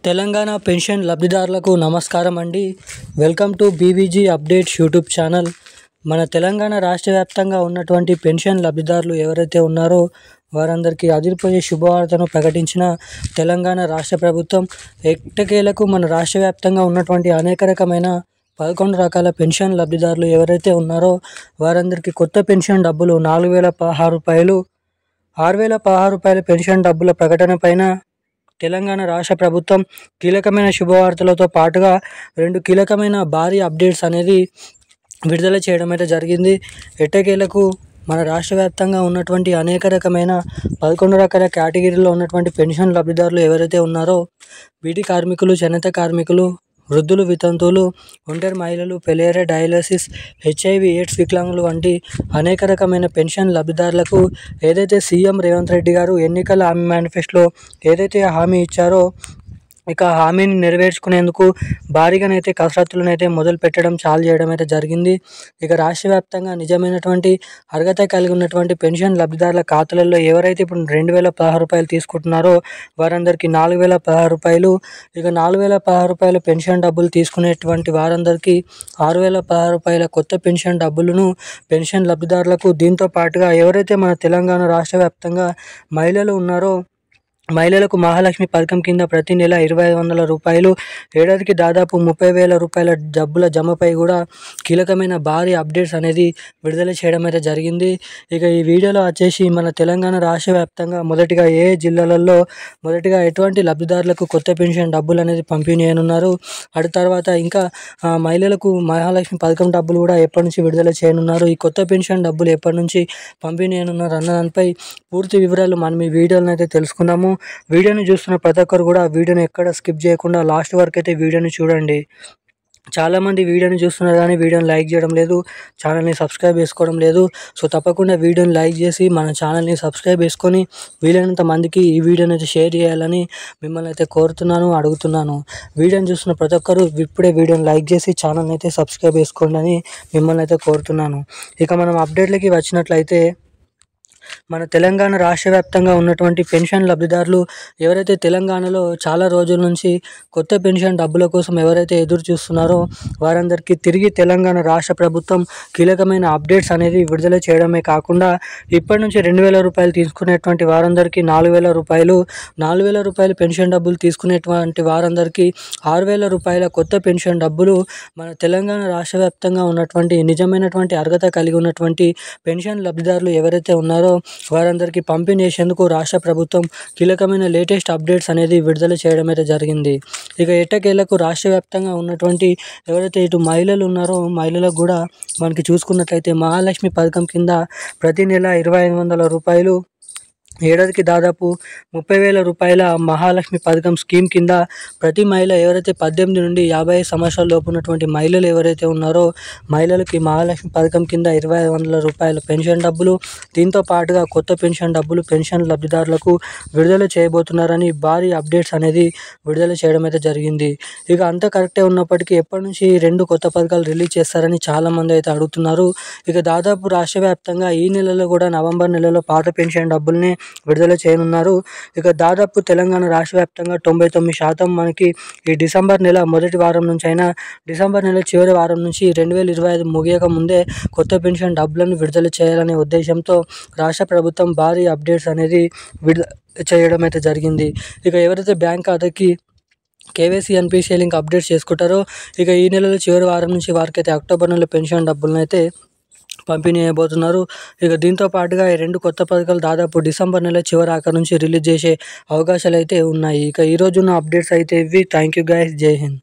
Telangana pension లబ్ధిదారులకు నమస్కారం అండి. Welcome to BVG updates YouTube channel. మన తెలంగాణ రాష్ట్ర వ్యాప్తంగా ఉన్నటువంటి పెన్షన్ లబ్ధిదారులు ఎవరైతే ఉన్నారో వారందరికీ అదిరిపోయే శుభవార్తను ప్రకటించిన తెలంగాణ రాష్ట్ర ప్రభుత్వం. ఎట్టకేలకు మన రాష్ట్ర వ్యాప్తంగా ఉన్నటువంటి అనేక రకమైన 11 రకాల పెన్షన్ లబ్ధిదారులు ఎవరైతే ఉన్నారో వారందరికీ కొత్త పెన్షన్ డబ్బులు 4016 రూపాయలు, 6016 రూపాయల పెన్షన్ డబ్బుల ప్రకటన పైన తెలంగాణ రాష్ట్ర ప్రభుత్వం కీలకమైన శుభవార్తలతో పాటుగా 2 కీలకమైన భారీ అప్డేట్స్ అనేది విడుదల చేయడం అయితే జరిగింది. ఎట్టకేలకు మన రాష్ట్ర వ్యాప్తంగా ఉన్నటువంటి అనేక రకమైన 11 రకాల కేటగిరీలో ఉన్నటువంటి పెన్షన్ లబ్ధిదారులు ఎవరైతే ఉన్నారో బీటీ కార్మికులు, చేనేత కార్మికులు, వృద్ధులు, వితంతువులు, ఒంటరి మహిళలు, పెలేరియా, డయాలసిస్, హెచ్ఐవి ఎయిడ్స్ వికలాంగులు వంటి అనేక రకమైన పెన్షన్ లబ్ధిదారులకు ఏదైతే సీఎం రేవంత్ రెడ్డి గారు ఎన్నికల హామీ మేనిఫెస్టోలో ఏదైతే హామీ ఇచ్చారో ఇక హామీని నెరవేర్చుకునేందుకు భారీగానైతే కసరత్తులనైతే మొదలు పెట్టడం చాలు చేయడం అయితే జరిగింది. ఇక రాష్ట్ర వ్యాప్తంగా నిజమైనటువంటి అర్హత కలిగి ఉన్నటువంటి పెన్షన్ లబ్ధిదారుల ఖాతాలలో ఎవరైతే ఇప్పుడు 2016 రూపాయలు తీసుకుంటున్నారో వారందరికీ 4016 రూపాయలు, ఇక 4016 రూపాయల పెన్షన్ డబ్బులు తీసుకునేటువంటి వారందరికీ 6016 రూపాయల కొత్త పెన్షన్ డబ్బులను పెన్షన్ లబ్ధిదారులకు, దీంతో పాటుగా ఎవరైతే మన తెలంగాణ రాష్ట్ర వ్యాప్తంగా మహిళలు ఉన్నారో మహిళలకు మహాలక్ష్మి పథకం కింద ప్రతి నెల 2500 రూపాయలు, ఏడాదికి దాదాపు 30,000 రూపాయల డబ్బుల జమపై కూడా కీలకమైన భారీ అప్డేట్స్ అనేది విడుదల చేయడం అయితే జరిగింది. ఇక ఈ వీడియోలో వచ్చేసి మన తెలంగాణ రాష్ట్ర వ్యాప్తంగా మొదటిగా ఏ జిల్లాలలో మొదటిగా ఎటువంటి లబ్ధిదారులకు కొత్త పెన్షన్ డబ్బులు అనేది పంపిణీ చేయనున్నారు, అటు తర్వాత ఇంకా మహిళలకు మహాలక్ష్మి పథకం డబ్బులు కూడా ఎప్పటి నుంచి విడుదల చేయనున్నారు, ఈ కొత్త పెన్షన్ డబ్బులు ఎప్పటి నుంచి పంపిణీ చేయనున్నారు అన్న దానిపై పూర్తి వివరాలు మనం ఈ వీడియోలో అయితే తెలుసుకుందాము. వీడియోని చూస్తున్న ప్రతి ఒక్కరు కూడా వీడియోని ఎక్కడ స్కిప్ చేయకుండా లాస్ట్ వరకు అయితే వీడియోని చూడండి. చాలామంది వీడియోని చూస్తున్నారు కానీ వీడియోని లైక్ చేయడం లేదు, ఛానల్ని సబ్స్క్రైబ్ చేసుకోవడం లేదు. సో తప్పకుండా వీడియోని లైక్ చేసి మన ఛానల్ని సబ్స్క్రైబ్ చేసుకొని వీలైనంత మందికి ఈ వీడియోని అయితే షేర్ చేయాలని మిమ్మల్ని అయితే కోరుతున్నాను, అడుగుతున్నాను. వీడియోని చూస్తున్న ప్రతి ఒక్కరు ఇప్పుడే వీడియోని లైక్ చేసి ఛానల్ని అయితే సబ్స్క్రైబ్ చేసుకోండి అని మిమ్మల్ని అయితే కోరుతున్నాను. ఇక మనం అప్డేట్లకి వచ్చినట్లయితే మన తెలంగాణ రాష్ట్ర వ్యాప్తంగా ఉన్నటువంటి పెన్షన్ లబ్ధిదారులు ఎవరైతే తెలంగాణలో చాలా రోజుల నుంచి కొత్త పెన్షన్ డబ్బుల కోసం ఎవరైతే ఎదురు చూస్తున్నారో వారందరికీ తిరిగి తెలంగాణ రాష్ట్ర ప్రభుత్వం కీలకమైన అప్డేట్స్ అనేది విడుదల చేయడమే కాకుండా ఇప్పటి నుంచి 2000 రూపాయలు తీసుకునేటువంటి వారందరికీ 4000 రూపాయలు, 4000 రూపాయలు పెన్షన్ డబ్బులు తీసుకునేటువంటి వారందరికీ 6000 రూపాయల కొత్త పెన్షన్ డబ్బులు మన తెలంగాణ రాష్ట్ర వ్యాప్తంగా ఉన్నటువంటి నిజమైనటువంటి అర్హత కలిగి ఉన్నటువంటి పెన్షన్ లబ్ధిదారులు ఎవరైతే ఉన్నారో వారందరికీ పంపిణీ చేసేందుకు రాష్ట్ర ప్రభుత్వం కీలకమైన లేటెస్ట్ అప్డేట్స్ అనేది విడుదల చేయడం అయితే జరిగింది. ఇక ఎట్టకేలకు రాష్ట్ర వ్యాప్తంగా ఉన్నటువంటి ఎవరైతే ఇటు మహిళలు ఉన్నారో మహిళలకు కూడా మనకి చూసుకున్నట్లయితే మహాలక్ష్మి పథకం కింద ప్రతి నెల 2500 రూపాయలు, ఏడాదికి దాదాపు 30,000 రూపాయల మహాలక్ష్మి పథకం స్కీమ్ కింద ప్రతి మహిళ ఎవరైతే 18 నుండి 55 సంవత్సరాల లోపు ఉన్నటువంటి మహిళలు ఎవరైతే ఉన్నారో మహిళలకి మహాలక్ష్మి పథకం కింద 2500 రూపాయల పెన్షన్ డబ్బులు, దీంతో పాటుగా కొత్త పెన్షన్ డబ్బులు పెన్షన్ లబ్ధిదారులకు విడుదల చేయబోతున్నారని భారీ అప్డేట్స్ అనేది విడుదల చేయడం అయితే జరిగింది. ఇక అంతా కరెక్టే ఉన్నప్పటికీ ఎప్పటి నుంచి 2 కొత్త పథకాలు రిలీజ్ చేస్తారని చాలామంది అయితే అడుగుతున్నారు. ఇక దాదాపు రాష్ట్ర వ్యాప్తంగా ఈ నెలలో కూడా నవంబర్ నెలలో పాత పెన్షన్ డబ్బుల్ని విడుదల చేయనున్నారు. ఇక దాదాపు తెలంగాణ రాష్ట్ర వ్యాప్తంగా 99% మనకి ఈ డిసెంబర్ నెల మొదటి వారం నుంచి అయినా డిసెంబర్ నెల చివరి వారం నుంచి 2025 ముగియక ముందే కొత్త పెన్షన్ డబ్బులను విడుదల చేయాలనే ఉద్దేశంతో రాష్ట్ర ప్రభుత్వం భారీ అప్డేట్స్ అనేది విడుదల చేయడం అయితే జరిగింది. ఇక ఎవరైతే బ్యాంక్ ఖాతాకి కేవైసీ ఎన్పిసిఐ లింక్ అప్డేట్ చేసుకుంటారో ఇక ఈ నెలలో చివరి వారం నుంచి వారికైతే అక్టోబర్ నెల పెన్షన్ డబ్బులను అయితే పంపిణీ చేయబోతున్నారు. ఇక దీంతో పాటుగా ఈ 2 కొత్త పథకాలు దాదాపు డిసెంబర్ నెల చివరి ఆఖరి నుంచి రిలీజ్ చేసే అవకాశాలు అయితే ఉన్నాయి. ఇక ఈరోజున్న అప్డేట్స్ అయితే ఇవి. థ్యాంక్ యూ గైస్, జై హింద్.